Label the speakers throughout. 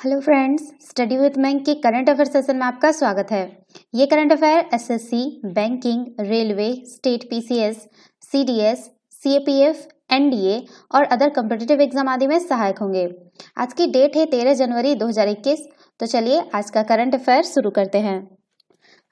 Speaker 1: Hello friends, study with bank के current affair session में आपका स्वागत है। ये current affair SSC, banking, railway, state PCS, CDS, CAPF, NDA और अदर कॉम्पिटिटिव एग्जाम आदि में सहायक होंगे। आज की डेट है 13 जनवरी 2021। तो चलिए आज का करंट अफेयर शुरू करते हैं।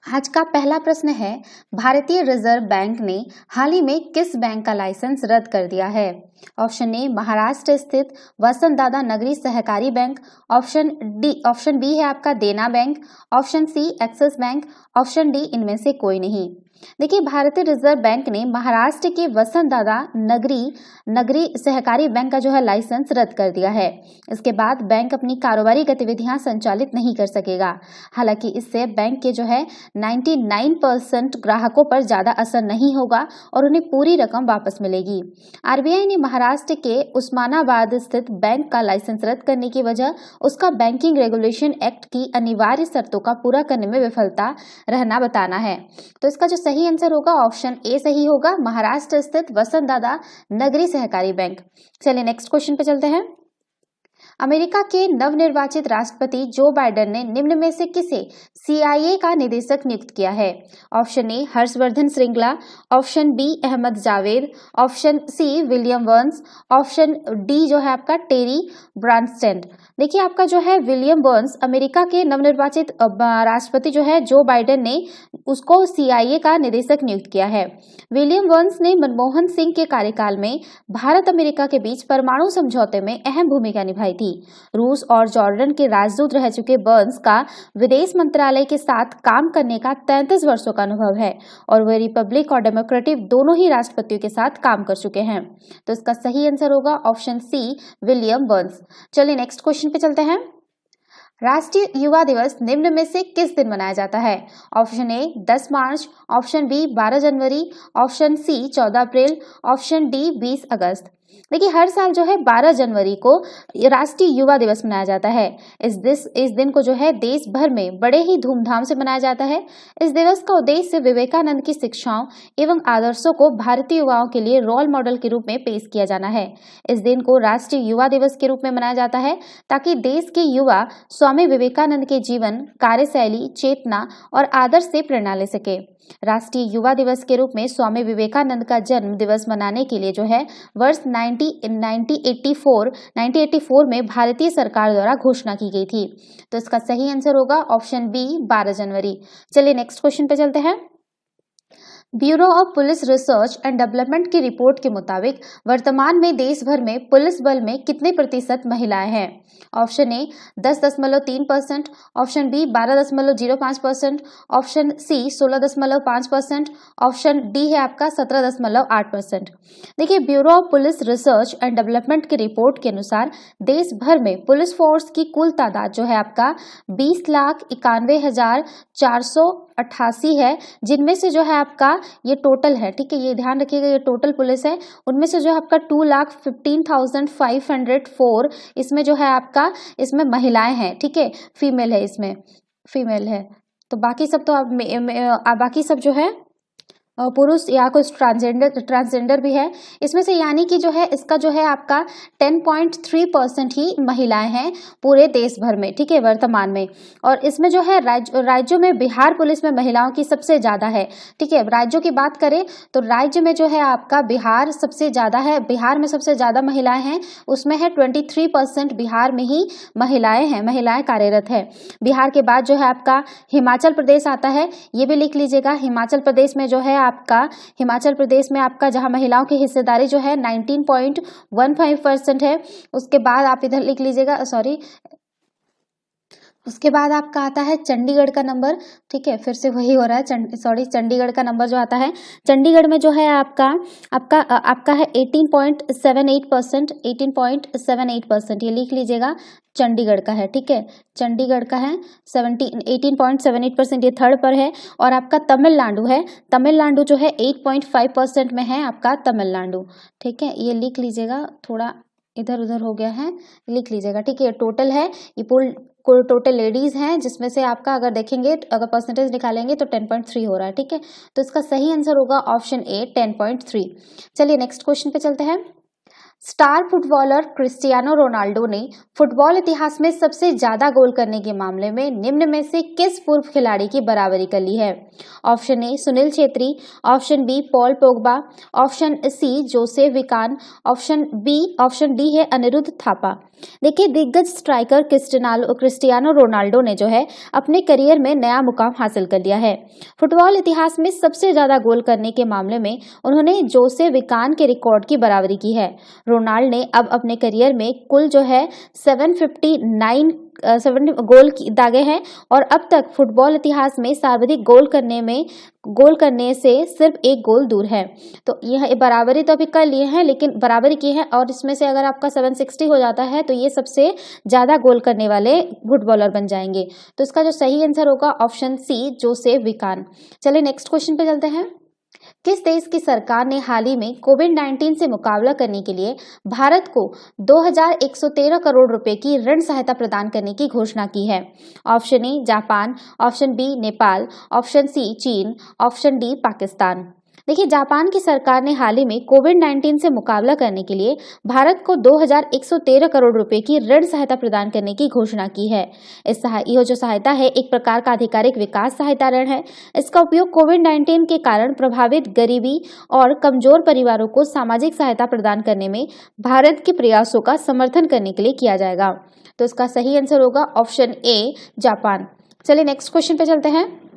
Speaker 1: आज का पहला प्रश्न है, भारतीय रिजर्व बैंक ने हाल ही में किस बैंक का लाइसेंस रद्द कर दिया है? ऑप्शन ए महाराष्ट्र स्थित वसंतदादा नगरी सहकारी बैंक, ऑप्शन बी है आपका Dena bank, option C Axis bank, option D इनमें से कोई नहीं। देखिए, भारतीय रिजर्व बैंक ने महाराष्ट्र के वसंतदादा नगरी सहकारी बैंक का जो है लाइसेंस रद्द कर दिया है। इसके बाद बैंक अपनी कारोबारी गतिविधियां संचालित नहीं कर सकेगा। हालांकि इससे बैंक के जो है 99% ग्राहकों पर ज्यादा असर नहीं होगा और उन्हें पूरी रकम वापस मिलेगी। आरबीआई ने महाराष्ट्र के उस्मानाबाद स्थित बैंक का लाइसेंस रद्द करने की वजह उसका बैंकिंग रेगुलेशन एक्ट की अनिवार्य शर्तों का पूरा करने में विफलता रहना बताना है। तो इसका जो सही आंसर होगा ऑप्शन ए सही होगा, महाराष्ट्र स्थित वसंतदादा नगरी सहकारी बैंक। चलिए नेक्स्ट क्वेश्चन पे चलते हैं। अमेरिका के नवनिर्वाचित राष्ट्रपति जो बाइडेन ने निम्न में से किसे सीआईए का निदेशक नियुक्त किया है? Option A Harshvardhan Shringla, option B Ahmad Javed, option C William Burns, option D जो है आपका टेरी ब्रांस्टेड। देखिए, आपका जो है विलियम बर्न्स अमेरिका के नवनिर्वाचित राष्ट्रपति जो है जो बाइडेन ने उसको सीआईए का निदेशक नियुक्त किया है। विलियम बर्न्स ने मनमोहन सिंह के कार्यकाल में भारत अमेरिका के बीच परमाणु समझौते में अहम भूमिका निभाई थी। रूस और जॉर्डन के राजदूत रह चुके बर्न्स का विदेश मंत्रालय के साथ काम करने का 33 वर्षों का अनुभव है और वे रिपब्लिक और डेमोक्रेटिक दोनों ही राष्ट्रपतियों के साथ काम कर चुके हैं। तो इसका सही आंसर होगा ऑप्शन सी विलियम बर्न्स। चलिए नेक्स्ट क्वेश्चन पे चलते हैं। राष्ट्रीय युवा दिवस निम्न में से किस दिन मनाया जाता है? ऑप्शन ए 10 मार्च, ऑप्शन बी 12 जनवरी, ऑप्शन सी 14 अप्रैल, ऑप्शन डी 20 अगस्त। देखिए, हर साल जो है 12 जनवरी को राष्ट्रीय युवा दिवस मनाया जाता है। इस दिन को जो है देश भर में बड़े ही धूमधाम से मनाया जाता है। इस दिवस का उद्देश्य विवेकानंद की शिक्षाओं एवं आदर्शों को भारतीय युवाओं के लिए रोल मॉडल के रूप में पेश किया जाना है। इस दिन को राष्ट्रीय युवा दिवस के रूप में मनाया जाता है ताकि देश के युवा स्वामी विवेकानंद के जीवन, कार्यशैली, चेतना और आदर्श से प्रेरणा ले सके। राष्ट्रीय युवा दिवस के रूप में स्वामी विवेकानंद का जन्म दिवस मनाने के लिए जो है वर्ष 1984 में भारतीय सरकार द्वारा घोषणा की गई थी। तो इसका सही आंसर होगा ऑप्शन बी 12 जनवरी। चलिए नेक्स्ट क्वेश्चन पे चलते हैं। Bureau of police research and development की रिपोर्ट के मुताबिक वर्तमान में देश भर में पुलिस बल में कितने प्रतिशत महिलाएं हैं? Option A 10.3%, option B 12.05%, option C 16.5%, option D है आपका 17.8%। देखिए, bureau of police research and development की रिपोर्ट के अनुसार देश भर में पुलिस फोर्स की कुल तादाद जो है आपका 20,91,488 है, जिनमें से जो है आपका ये टोटल है, ठीक है, ये ध्यान रखिएगा, ये टोटल पुलिस है। उनमें से जो आपका 2,15,504 इसमें जो है आपका इसमें महिलाएं हैं, ठीक है, फीमेल है, इसमें फीमेल है। तो बाकी सब तो बाकी सब जो है पुरुष या कुछ ट्रांसजेंडर भी है इसमें से, यानी कि जो है इसका जो है आपका 10.3% ही महिलाएं हैं पूरे देश भर में, ठीक है, वर्तमान में। और इसमें जो है राज्यों में बिहार पुलिस में महिलाओं की सबसे ज्यादा है, ठीक है। राज्यों की बात करें तो राज्य में जो है आपका बिहार सबसे ज्यादा है, बिहार में सबसे ज्यादा महिलाएं हैं, उसमें है 23% बिहार में ही महिलाएं कार्यरत है। बिहार के बाद जो है आपका हिमाचल प्रदेश आता है, ये भी लिख लीजिएगा। हिमाचल प्रदेश में जो है हिमाचल प्रदेश में आपका जहां महिलाओं की हिस्सेदारी जो है 19.15% है। उसके बाद आप इधर लिख लीजिएगा, उसके बाद आपका आता है चंडीगढ़ का नंबर, ठीक है, फिर से वही हो रहा है, चंडीगढ़ का नंबर जो आता है, चंडीगढ़ में जो है आपका है 18.78%, ये लिख लीजिएगा, चंडीगढ़ का है, ठीक है, चंडीगढ़ का है 18.78%, ये थर्ड पर है। और आपका तमिलनाडु है, तमिलनाडु जो है 8.5% में है आपका तमिलनाडु, ठीक है, ये लिख लीजिएगा, थोड़ा इधर उधर हो गया है, लिख लीजिएगा, ठीक है। टोटल है ये कुल टोटल लेडीज हैं, जिसमें से आपका अगर देखेंगे, अगर परसेंटेज निकालेंगे तो 10.3 हो रहा है, ठीक है। तो इसका सही आंसर होगा ऑप्शन ए 10.3। चलिए नेक्स्ट क्वेश्चन पे चलते हैं। स्टार फुटबॉलर क्रिस्टियानो रोनाल्डो ने फुटबॉल इतिहास में सबसे ज्यादा गोल करने के मामले में निम्न में से किस पूर्व खिलाड़ी की बराबरी कर ली है? Option A Sunil Chhetri, option B Paul Pogba, option C Joseph विकान, ऑप्शन डी है अनिरुद्ध थापा। देखिए, दिग्गज स्ट्राइकर क्रिस्टियानो रोनाल्डो ने जो है अपने करियर में नया मुकाम हासिल कर लिया है। फुटबॉल इतिहास में सबसे ज्यादा गोल करने के मामले में उन्होंने जोसेफ विकान के रिकॉर्ड की बराबरी की है। रोनाल्ड ने अब अपने करियर में कुल जो है 7 गोल दागे हैं और अब तक फुटबॉल इतिहास में सर्वाधिक गोल करने से सिर्फ एक गोल दूर है। तो यह बराबरी तो अभी कर लिए हैं, लेकिन बराबरी की है और इसमें से अगर आपका 760 हो जाता है तो ये सबसे ज्यादा गोल करने वाले फुटबॉलर बन जाएंगे। तो इसका जो सही आंसर होगा ऑप्शन सी जोसेफ विकान। चलिए नेक्स्ट क्वेश्चन पे चलते हैं। किस देश की सरकार ने हाल ही में कोविड-19 से मुकाबला करने के लिए भारत को 2113 करोड़ रुपए की ऋण सहायता प्रदान करने की घोषणा की है? Option A Japan, option B Nepal, option C चीन, ऑप्शन डी पाकिस्तान। देखिए, जापान की सरकार ने हाल ही में कोविड-19 से मुकाबला करने के लिए भारत को 2113 करोड़ रुपए की ऋण सहायता प्रदान करने की घोषणा की है। यह जो सहायता है एक प्रकार का आधिकारिक विकास सहायता ऋण है। इसका उपयोग कोविड-19 के कारण प्रभावित गरीबी और कमजोर परिवारों को सामाजिक सहायता प्रदान करने में भारत के प्रयासों का समर्थन करने के लिए किया जाएगा। तो इसका सही आंसर होगा ऑप्शन ए जापान। चलिए नेक्स्ट क्वेश्चन पे चलते हैं।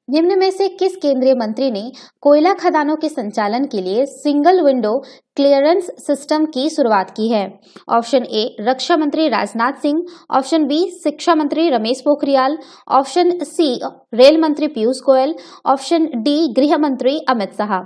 Speaker 1: निम्न में से किस केंद्रीय मंत्री ने कोयला खदानों के संचालन के लिए सिंगल विंडो क्लियरेंस सिस्टम की शुरुआत की है? ऑप्शन ए रक्षा मंत्री राजनाथ सिंह, ऑप्शन बी शिक्षा मंत्री Ramesh Pokhriyal, option C rail मंत्री पीयूष गोयल, ऑप्शन डी गृह मंत्री अमित शाह।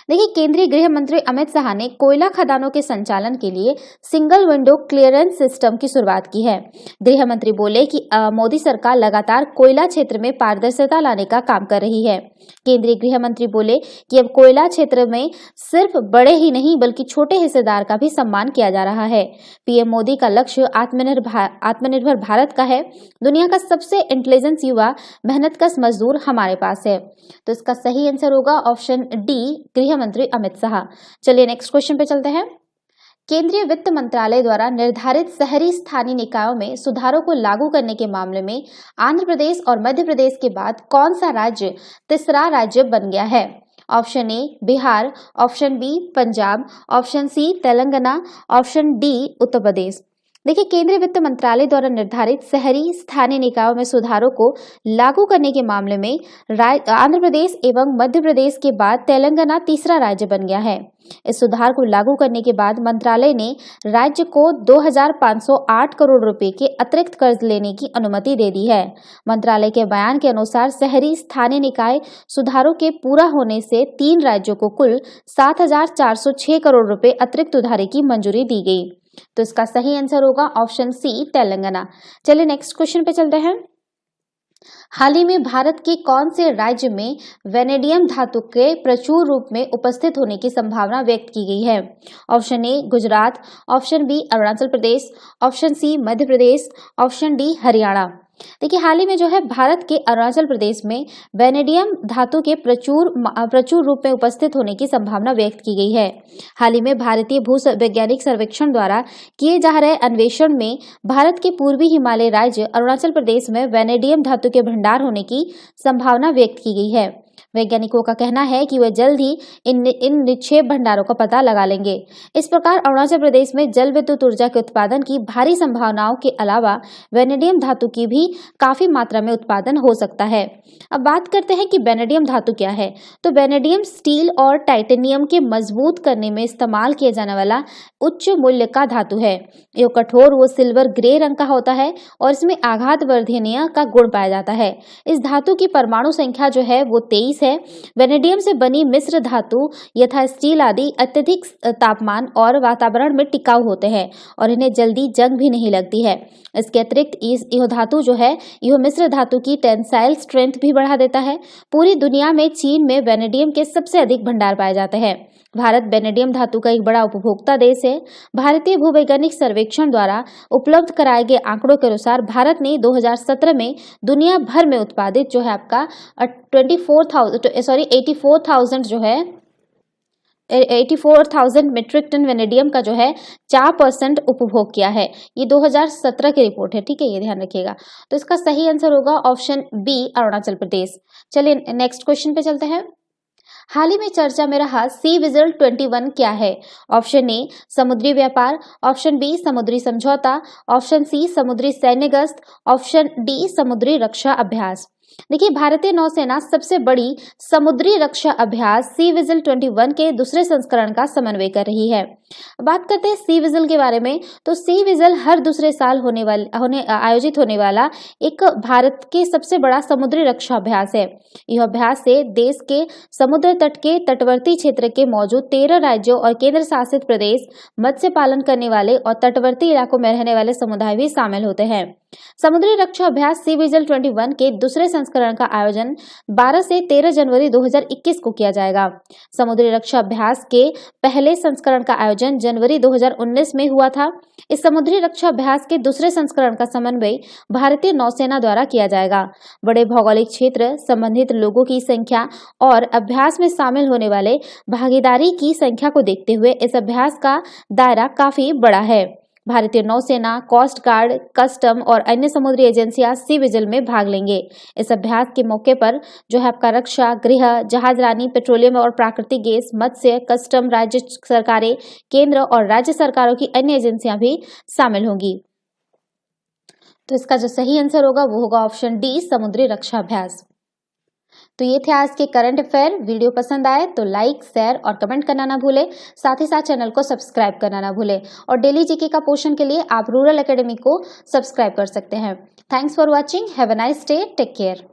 Speaker 1: देखिए, केंद्रीय गृह मंत्री अमित शाह ने कोयला खदानों के संचालन के लिए सिंगल विंडो क्लियरेंस सिस्टम की शुरुआत की है। गृह मंत्री बोले कि मोदी सरकार लगातार कोयला क्षेत्र में पारदर्शिता लाने का काम कर रही है। केंद्रीय गृह मंत्री बोले कि अब कोयला क्षेत्र में सिर्फ बड़े ही नहीं बल्कि छोटे हिस्सेदार का भी सम्मान किया जा रहा है। पीएम मोदी का लक्ष्य आत्मनिर्भर भारत का है। दुनिया का सबसे इंटेलिजेंट युवा मेहनतकश मजदूर हमारे पास है। तो इसका सही आंसर होगा ऑप्शन डी गृह मंत्री अमित शाह। चलिए नेक्स्ट क्वेश्चन पे चलते हैं। केंद्रीय वित्त मंत्रालय द्वारा निर्धारित शहरी स्थानीय निकायों में सुधारों को लागू करने के मामले में आंध्र प्रदेश और मध्य प्रदेश के बाद कौन सा राज्य तीसरा राज्य बन गया है? Option A Bihar, option B Punjab, option C Telangana, option D Uttar Pradesh. देखिए, केंद्रीय वित्त मंत्रालय द्वारा निर्धारित शहरी स्थानीय निकायों में सुधारों को लागू करने के मामले में आंध्र प्रदेश एवं मध्य प्रदेश के बाद तेलंगाना तीसरा राज्य बन गया है। इस सुधार को लागू करने के बाद मंत्रालय ने राज्य को 2508 करोड़ रुपए के अतिरिक्त कर्ज लेने की अनुमति दे दी है। मंत्रालय के बयान के अनुसार शहरी स्थानीय निकाय सुधारों के पूरा होने से 3 राज्यों को कुल 7406 करोड़ रुपए अतिरिक्त उधारी की मंजूरी दी गई। तो इसका सही आंसर होगा ऑप्शन सी तेलंगाना। चलिए नेक्स्ट क्वेश्चन पे चलते हैं। हाल ही में भारत के कौन से राज्य में वेनेडियम धातु के प्रचुर रूप में उपस्थित होने की संभावना व्यक्त की गई है? Option A Gujarat, option B Arunachal Pradesh, option C Madhya Pradesh, option D Haryana. देखिए, हाल ही में जो है भारत के अरुणाचल प्रदेश में वेनेडियम धातु के प्रचुर रूप में उपस्थित होने की संभावना व्यक्त की गई है। हाल ही में भारतीय भू वैज्ञानिक सर्वेक्षण द्वारा किए जा रहे अन्वेषण में भारत के पूर्वी हिमालय राज्य अरुणाचल प्रदेश में वेनेडियम धातु के भंडार होने की संभावना व्यक्त की गई है। वैज्ञानिकों का कहना है कि वे जल्द ही इन निक्षेप भंडारों का पता लगा लेंगे। इस प्रकार अरुणाचल प्रदेश में जल विद्युत ऊर्जा के उत्पादन की भारी संभावनाओं के अलावा वेनेडियम धातु की भी काफी मात्रा में उत्पादन हो सकता है। अब बात करते हैं कि वेनेडियम धातु क्या है। तो वेनेडियम स्टील और टाइटेनियम के मजबूत करने में इस्तेमाल किया जाने वाला उच्च मूल्य का धातु है। यह कठोर व सिल्वर ग्रे रंग का होता है और इसमें आघात वर्धनीय का गुण पाया जाता है। इस धातु की परमाणु संख्या जो है वो 23 है। वेनेडियम से बनी मिश्र धातु यथा स्टील आदि अत्यधिक तापमान और वातावरण में टिकाऊ होते हैं और इन्हें जल्दी जंग भी नहीं लगती है। इसके अतिरिक्त यह धातु जो है यह मिश्र धातु की टेंसाइल स्ट्रेंथ भी बढ़ा देता है। पूरी दुनिया में चीन में वेनेडियम के सबसे अधिक भंडार पाए जाते हैं। भारत वेनेडियम धातु का एक बड़ा उपभोक्ता देश है। भारतीय भूवैज्ञानिक सर्वेक्षण द्वारा उपलब्ध कराए गए आंकड़ों के अनुसार भारत ने 2017 में दुनिया भर में उत्पादित जो है आपका 84,000 जो है 84,000 मीट्रिक टन वेनेडियम का जो है 4% उपभोग किया है। ये 2017 की रिपोर्ट है, ठीक है, ये ध्यान रखिएगा। तो इसका सही आंसर होगा ऑप्शन बी, अरुणाचल प्रदेश। चलिए नेक्स्ट क्वेश्चन पे चलते हैं। हाल ही में चर्चा में रहा सी विजिल 21 क्या है? ऑप्शन ए समुद्री व्यापार, ऑप्शन बी समुद्री समझौता, ऑप्शन सी समुद्री सैन्य गश्त, ऑप्शन डी समुद्री रक्षा अभ्यास। देखिए, भारतीय नौसेना सबसे बड़ी समुद्री रक्षा अभ्यास सी विजिल 21 के दूसरे संस्करण का समन्वय कर रही है। बात करते हैं सी विजिल के बारे में, तो सी विजिल हर दूसरे साल आयोजित होने वाला एक भारत के सबसे बड़ा समुद्री रक्षा अभ्यास है। यह अभ्यास से देश के समुद्र तट के तटवर्ती क्षेत्र के मौजूद 13 राज्यों और केंद्र शासित प्रदेश, मत्स्य पालन करने वाले और तटवर्ती इलाकों में रहने वाले समुदाय भी शामिल होते हैं। समुद्री रक्षा अभ्यास सी विजिल 21 के दूसरे संस्करण का आयोजन 12 से 13 जनवरी 2021 को किया जाएगा। समुद्री रक्षा अभ्यास के पहले संस्करण का आयोजन जनवरी 2019 में हुआ था। इस समुद्री रक्षा अभ्यास के दूसरे संस्करण का समन्वय भारतीय नौसेना द्वारा किया जाएगा। बड़े भौगोलिक क्षेत्र, संबंधित लोगों की संख्या और अभ्यास में शामिल होने वाले भागीदारी की संख्या को देखते हुए इस अभ्यास का दायरा काफी बड़ा है। भारतीय नौसेना, कोस्ट गार्ड, कस्टम और अन्य समुद्री एजेंसियां सी विजिल में भाग लेंगे। इस अभ्यास के मौके पर जो है आपका रक्षा, गृह, जहाजरानी, पेट्रोलियम और प्राकृतिक गैस, मत्स्य, कस्टम, राज्य सरकारें, केंद्र और राज्य सरकारों की अन्य एजेंसियां भी शामिल होंगी। तो इसका जो सही आंसर होगा वो होगा ऑप्शन डी, समुद्री रक्षा अभ्यास। तो ये थे आज के करंट अफेयर। वीडियो पसंद आए तो लाइक, शेयर और कमेंट करना ना भूले। साथ ही साथ चैनल को सब्सक्राइब करना ना भूले। और डेली जीके का पोर्शन के लिए आप रूरल एकेडमी को सब्सक्राइब कर सकते हैं। Thanks for watching. Have a nice day. Take care.